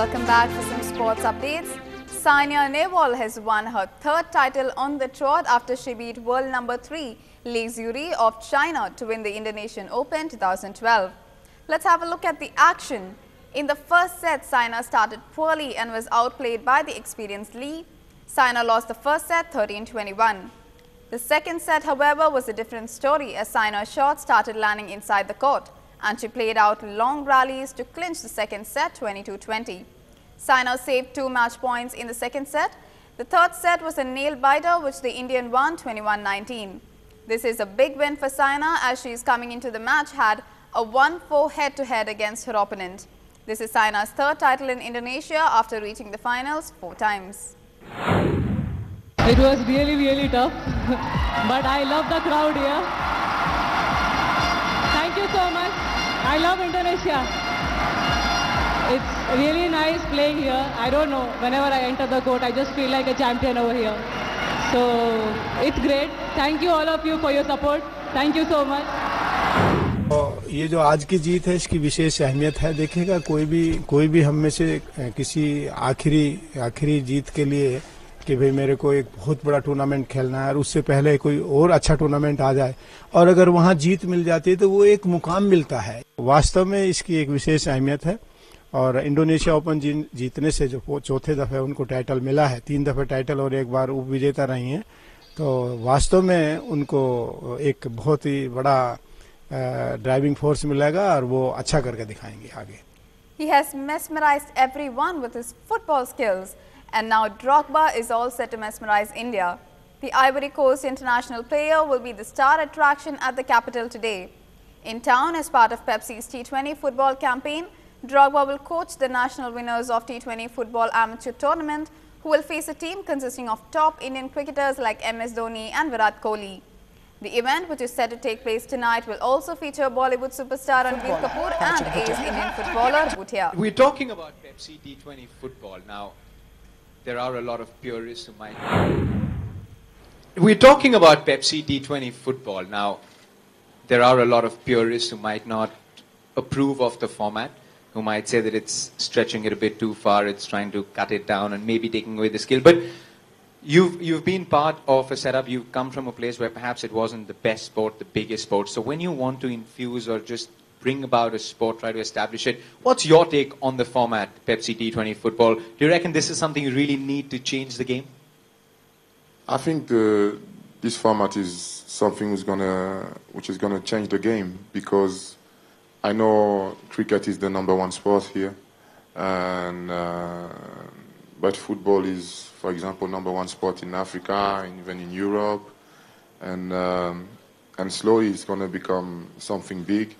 Welcome back for some sports updates. Saina Nehwal has won her third title on the trot after she beat world number 3 Li Zuri of China to win the Indonesian Open 2012. Let's have a look at the action. In the first set, Saina started poorly and was outplayed by the experienced Li. Saina lost the first set 13-21. The second set, however, was a different story as Saina's shots started landing inside the court and she played out long rallies to clinch the second set 22-20. Saina saved 2 match points in the second set. The third set was a nail-biter which the Indian won 21-19. This is a big win for Saina as she is coming into the match had a 1-4 head-to-head against her opponent. This is Saina's third title in Indonesia after reaching the finals 4 times. It was really tough, but I love the crowd here. Thank you so much. I love Indonesia. It's really nice playing here. I don't know, whenever I enter the court, I just feel like a champion over here. So, it's great. Thank you all of you for your support. Thank you so much. ये जो आज की जीत है इसकी विशेष अहमियत है. देखिएगा कोई भी हम में से किसी आखिरी जीत के लिए कि भाई मेरे को एक बहुत बड़ा टूर्नामेंट खेलना है और उससे पहले कोई और अच्छा टूर्नामेंट आ जाए और अगर वहां जीत मिल जाती है तो वो एक मुकाम मिलता है. वास्तव में इसकी एक विशेष अहमियत है और इंडोनेशिया ओपन जीतने से जो चौथे दफे उनको टाइटल मिला है, 3 दफे टाइटल और एक बार उप विजेता रही हैं, तो वास्तव में उनको एक बहुत ही बड़ा ड्राइविंग फोर्स मिलेगा और वो अच्छा करके दिखाएंगे आगे. He has mesmerized everyone with his football skills. And now Drogba is all set to mesmerize India. The Ivory Coast international player will be the star attraction at the capital today. In town as part of Pepsi's T20 football campaign, Drogba will coach the national winners of T20 football amateur tournament who will face a team consisting of top Indian cricketers like MS Dhoni and Virat Kohli. The event, which is set to take place tonight, will also feature Bollywood superstar Ranbir Kapoor and ace Indian footballer Bhutia. We're talking about Pepsi T20 football now. There are a lot of purists who might... We're talking about Pepsi T20 football. Now, there are a lot of purists who might not approve of the format, who might say that it's stretching it a bit too far, it's trying to cut it down and maybe taking away the skill. But you've been part of a setup, you've come from a place where perhaps it wasn't the best sport, the biggest sport. So when you want to infuse or just bring about a sport, try to establish it. What's your take on the format, Pepsi T20 football? Do you reckon this is something you really need to change the game? I think this format is something which is gonna change the game because I know cricket is the #1 sport here, and but football is, for example, #1 sport in Africa and even in Europe, and slowly it's gonna become something big.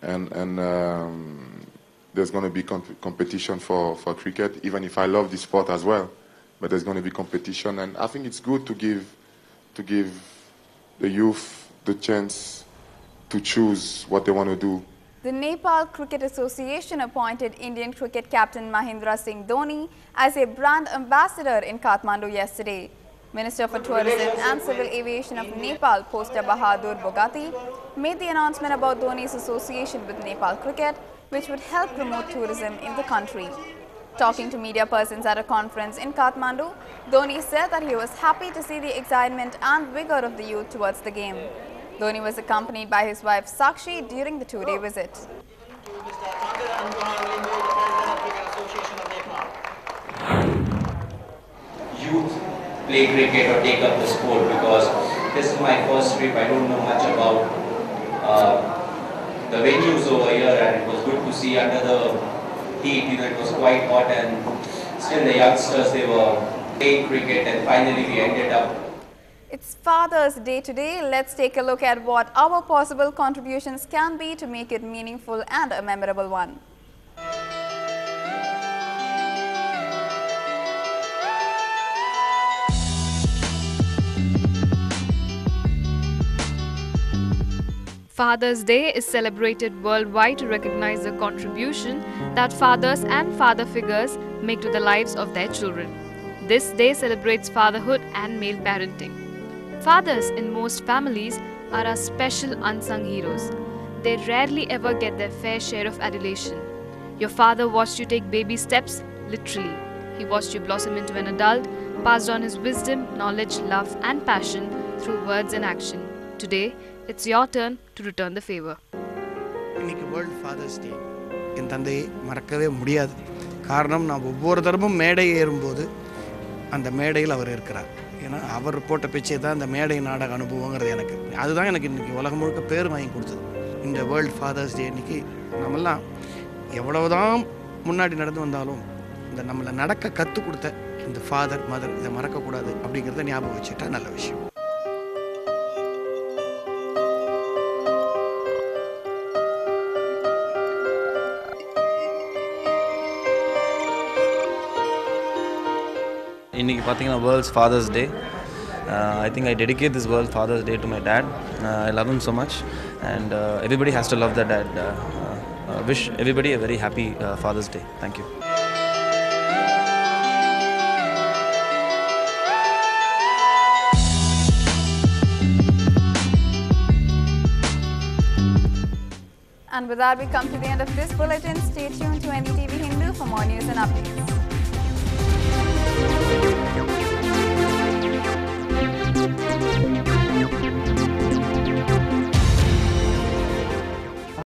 And there's going to be competition for cricket, even if I love this sport as well. But there's going to be competition, and I think it's good to give the youth the chance to choose what they want to do. The Nepal Cricket Association appointed Indian cricket captain Mahendra Singh Dhoni as a brand ambassador in Kathmandu yesterday. Minister for Tourism and Civil Aviation of Nepal, Poster Bahadur Bogati, made the announcement about Dhoni's association with Nepal cricket, which would help promote tourism in the country. Talking to media persons at a conference in Kathmandu, Dhoni said that he was happy to see the excitement and vigor of the youth towards the game. Dhoni was accompanied by his wife Sakshi during the 2-day visit. Youth play cricket or take up the sport because this is my first trip. I don't know much about the venues over here, and it was good to see under the heat. You know, it was quite hot, and still the youngsters, they were playing cricket, and finally we ended up. It's Father's Day today. Let's take a look at what our possible contributions can be to make it meaningful and a memorable one. Father's Day is celebrated worldwide to recognize the contribution that fathers and father figures make to the lives of their children. This day celebrates fatherhood and male parenting. Fathers in most families are our special unsung heroes. They rarely ever get their fair share of adulation. Your father watched you take baby steps, literally. He watched you blossom into an adult, passed on his wisdom, knowledge, love and passion through words and action. Today, it's your turn to return the favor. இன்னைக்கு world fathers டே. என் தந்தையை மறக்கவே முடியாது. காரணம், நான் ஒவ்வொரு தரமும் மேடை ஏறும்போது அந்த மேடையில் அவர் இருக்கிறார். ஏன்னா அவர் போட்ட பிச்சை தான் இந்த மேடை நாடக அனுபவங்கிறது எனக்கு. அதுதான் எனக்கு இன்றைக்கி உலகம் முழுக்க பேர் வாங்கி கொடுத்தது. இந்த வேர்ல்ட் ஃபாதர்ஸ் டே இன்றைக்கி நம்மெல்லாம் எவ்வளவுதான் முன்னாடி நடந்து வந்தாலும் இந்த நம்மளை நடக்க கற்றுக் கொடுத்த இந்த ஃபாதர் மதர் இதை மறக்கக்கூடாது அப்படிங்கிறத ஞாபகம் வச்சுட்டா நல்ல விஷயம். இன்னைக்கு பார்த்தீங்கன்னா world's father's day. I think I dedicate this World Father's Day to my dad. I love him so much, and everybody has to love their dad. Wish everybody a very happy Father's Day. Thank you. And with that, we come to the end of this bulletin. Stay tuned to NDTV Hindu for more news and updates.